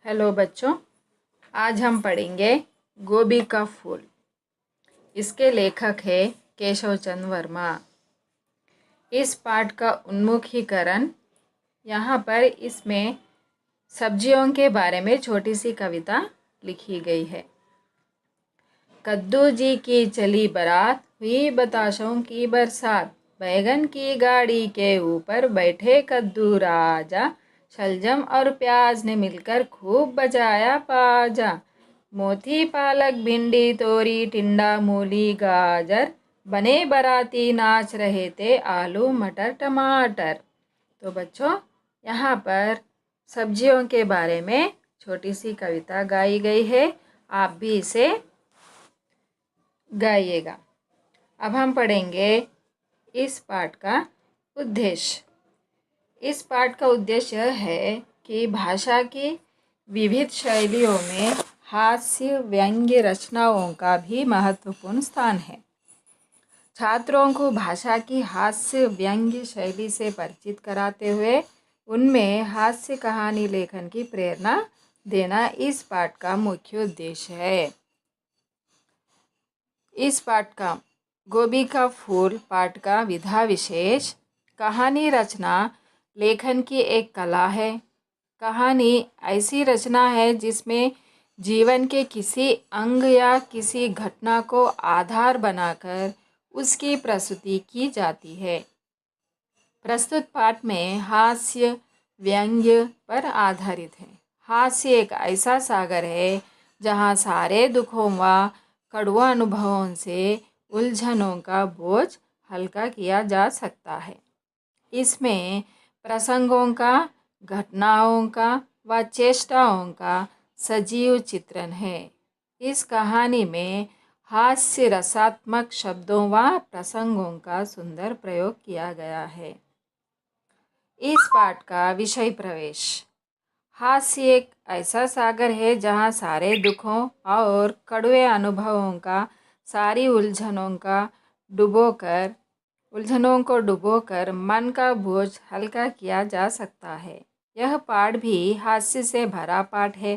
Hello बच्चों, आज हम पढ़ेंगे गोभी का फूल। इसके लेखक है केशव चंद्र वर्मा। इस पाठ का उन्मुखीकरण यहाँ पर इसमें सब्जियों के बारे में छोटी सी कविता लिखी गई है। कद्दू जी की चली बारात, हुई बताशों की बरसात, बैगन की गाड़ी के ऊपर बैठे कद्दू राजा, शलजम और प्याज ने मिलकर खूब बजाया बाजा। मोती पालक भिंडी तोरी टिंडा मूली गाजर, बने बाराती नाच रहे थे आलू मटर टमाटर। तो बच्चों, यहाँ पर सब्जियों के बारे में छोटी सी कविता गाई गई है। आप भी इसे गाइएगा। अब हम पढ़ेंगे इस पाठ का उद्देश्य। इस पाठ का उद्देश्य यह है कि भाषा की विविध शैलियों में हास्य व्यंग्य रचनाओं का भी महत्वपूर्ण स्थान है। छात्रों को भाषा की हास्य व्यंग्य शैली से परिचित कराते हुए उनमें हास्य कहानी लेखन की प्रेरणा देना इस पाठ का मुख्य उद्देश्य है। इस पाठ का गोभी का फूल पाठ का विधा विशेष। कहानी रचना लेखन की एक कला है। कहानी ऐसी रचना है जिसमें जीवन के किसी अंग या किसी घटना को आधार बनाकर उसकी प्रस्तुति की जाती है। प्रस्तुत पाठ में हास्य व्यंग्य पर आधारित है। हास्य एक ऐसा सागर है जहाँ सारे दुखों व कड़वा अनुभवों से उलझनों का बोझ हल्का किया जा सकता है। इसमें प्रसंगों का, घटनाओं का व चेष्टाओं का सजीव चित्रण है। इस कहानी में हास्य रसात्मक शब्दों व प्रसंगों का सुंदर प्रयोग किया गया है। इस पाठ का विषय प्रवेश। हास्य एक ऐसा सागर है जहाँ सारे दुखों और कड़वे अनुभवों का, सारी उलझनों को डुबोकर मन का बोझ हल्का किया जा सकता है। यह पाठ भी हास्य से भरा पाठ है।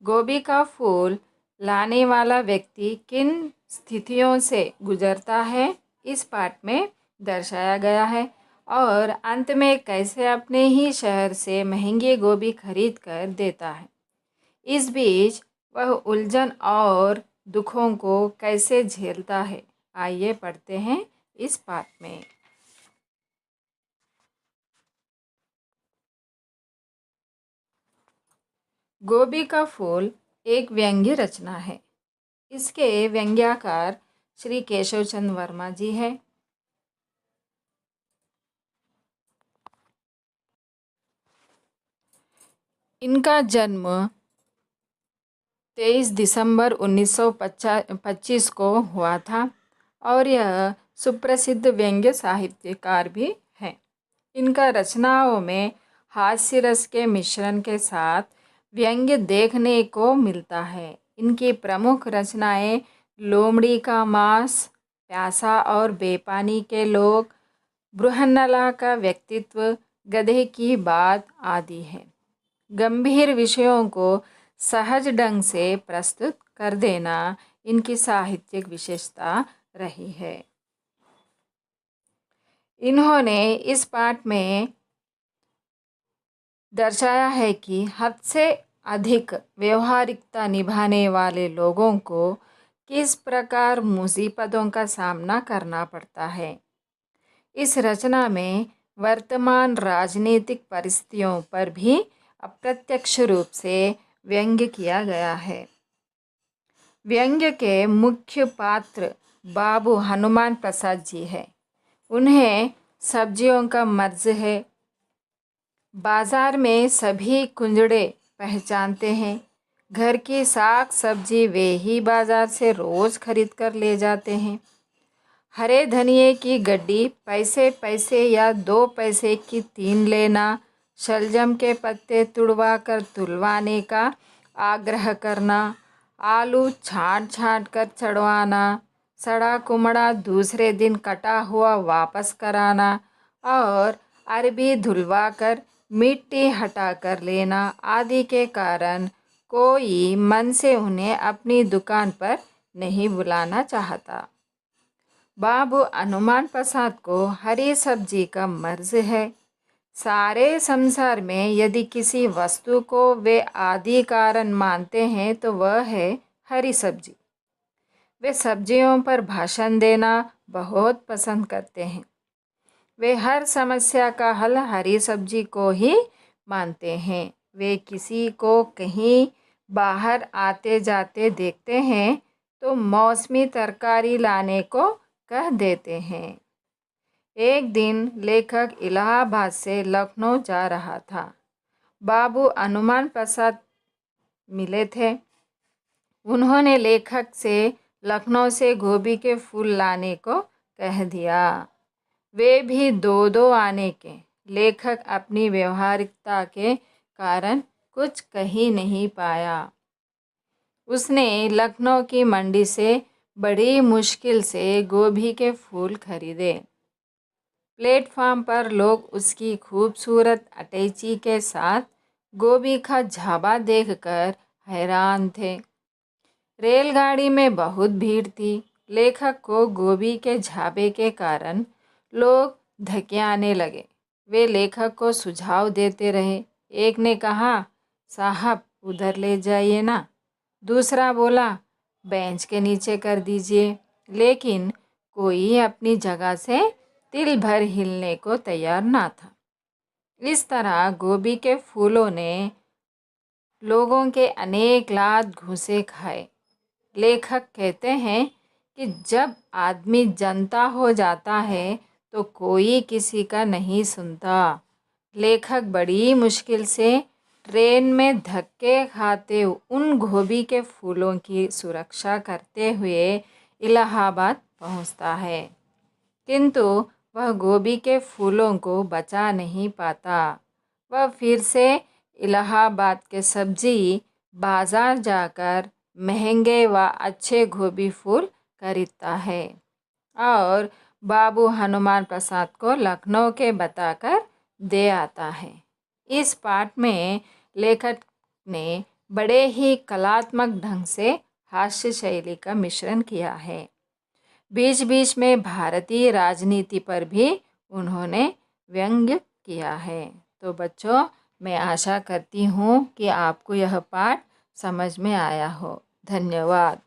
गोभी का फूल लाने वाला व्यक्ति किन स्थितियों से गुजरता है, इस पाठ में दर्शाया गया है और अंत में कैसे अपने ही शहर से महंगी गोभी खरीद कर देता है। इस बीच वह उलझन और दुखों को कैसे झेलता है। आइए पढ़ते हैं इस पाठ में। गोभी का फूल एक व्यंग्य रचना है। इसके व्यंग्यकार श्री केशव चंद्र वर्मा जी हैं। इनका जन्म 23 दिसंबर 1925 को हुआ था और यह सुप्रसिद्ध व्यंग्य साहित्यकार भी हैं। इनका रचनाओं में हास्य रस के मिश्रण के साथ व्यंग्य देखने को मिलता है। इनकी प्रमुख रचनाएं लोमड़ी का मांस, प्यासा और बेपानी के लोग, बृहन्नला का व्यक्तित्व, गधे की बात आदि हैं। गंभीर विषयों को सहज ढंग से प्रस्तुत कर देना इनकी साहित्यिक विशेषता रही है। इन्होंने इस पाठ में दर्शाया है कि हद से अधिक व्यवहारिकता निभाने वाले लोगों को किस प्रकार मुसीबतों का सामना करना पड़ता है। इस रचना में वर्तमान राजनीतिक परिस्थितियों पर भी अप्रत्यक्ष रूप से व्यंग्य किया गया है। व्यंग्य के मुख्य पात्र बाबू हनुमान प्रसाद जी हैं। उन्हें सब्जियों का मर्ज है। बाजार में सभी कुंजड़े पहचानते हैं। घर की साग सब्जी वे ही बाजार से रोज़ खरीद कर ले जाते हैं। हरे धनिए की गड्डी पैसे पैसे या 2 पैसे की 3 लेना, शलजम के पत्ते तुड़वा कर तुलवाने का आग्रह करना, आलू छाँट छाँट कर चढ़वाना, सड़ा कुमड़ा दूसरे दिन कटा हुआ वापस कराना और अरबी धुलवा कर मिट्टी हटा कर लेना आदि के कारण कोई मन से उन्हें अपनी दुकान पर नहीं बुलाना चाहता। बाबू हनुमान प्रसाद को हरी सब्जी का मर्ज है। सारे संसार में यदि किसी वस्तु को वे आदि कारण मानते हैं तो वह है हरी सब्जी। वे सब्जियों पर भाषण देना बहुत पसंद करते हैं। वे हर समस्या का हल हरी सब्जी को ही मानते हैं। वे किसी को कहीं बाहर आते जाते देखते हैं तो मौसमी तरकारी लाने को कह देते हैं। एक दिन लेखक इलाहाबाद से लखनऊ जा रहा था। बाबू हनुमान प्रसाद मिले थे। उन्होंने लेखक से लखनऊ से गोभी के फूल लाने को कह दिया। वे भी दो आने के। लेखक अपनी व्यवहारिकता के कारण कुछ कह ही नहीं पाया। उसने लखनऊ की मंडी से बड़ी मुश्किल से गोभी के फूल खरीदे। प्लेटफार्म पर लोग उसकी खूबसूरत अटैची के साथ गोभी का झाबा देखकर हैरान थे। रेलगाड़ी में बहुत भीड़ थी। लेखक को गोभी के झाबे के कारण लोग धकियाने लगे। वे लेखक को सुझाव देते रहे। एक ने कहा, साहब उधर ले जाइए ना। दूसरा बोला, बेंच के नीचे कर दीजिए। लेकिन कोई अपनी जगह से तिल भर हिलने को तैयार ना था। इस तरह गोभी के फूलों ने लोगों के अनेक लात घूंसे खाए। लेखक कहते हैं कि जब आदमी जनता हो जाता है तो कोई किसी का नहीं सुनता। लेखक बड़ी मुश्किल से ट्रेन में धक्के खाते उन गोभी के फूलों की सुरक्षा करते हुए इलाहाबाद पहुंचता है, किंतु वह गोभी के फूलों को बचा नहीं पाता। वह फिर से इलाहाबाद के सब्जी बाज़ार जाकर महंगे व अच्छे गोभी फूल खरीदता है और बाबू हनुमान प्रसाद को लखनऊ के बताकर दे आता है। इस पाठ में लेखक ने बड़े ही कलात्मक ढंग से हास्य शैली का मिश्रण किया है। बीच बीच में भारतीय राजनीति पर भी उन्होंने व्यंग्य किया है। तो बच्चों, मैं आशा करती हूँ कि आपको यह पाठ समझ में आया हो। धन्यवाद।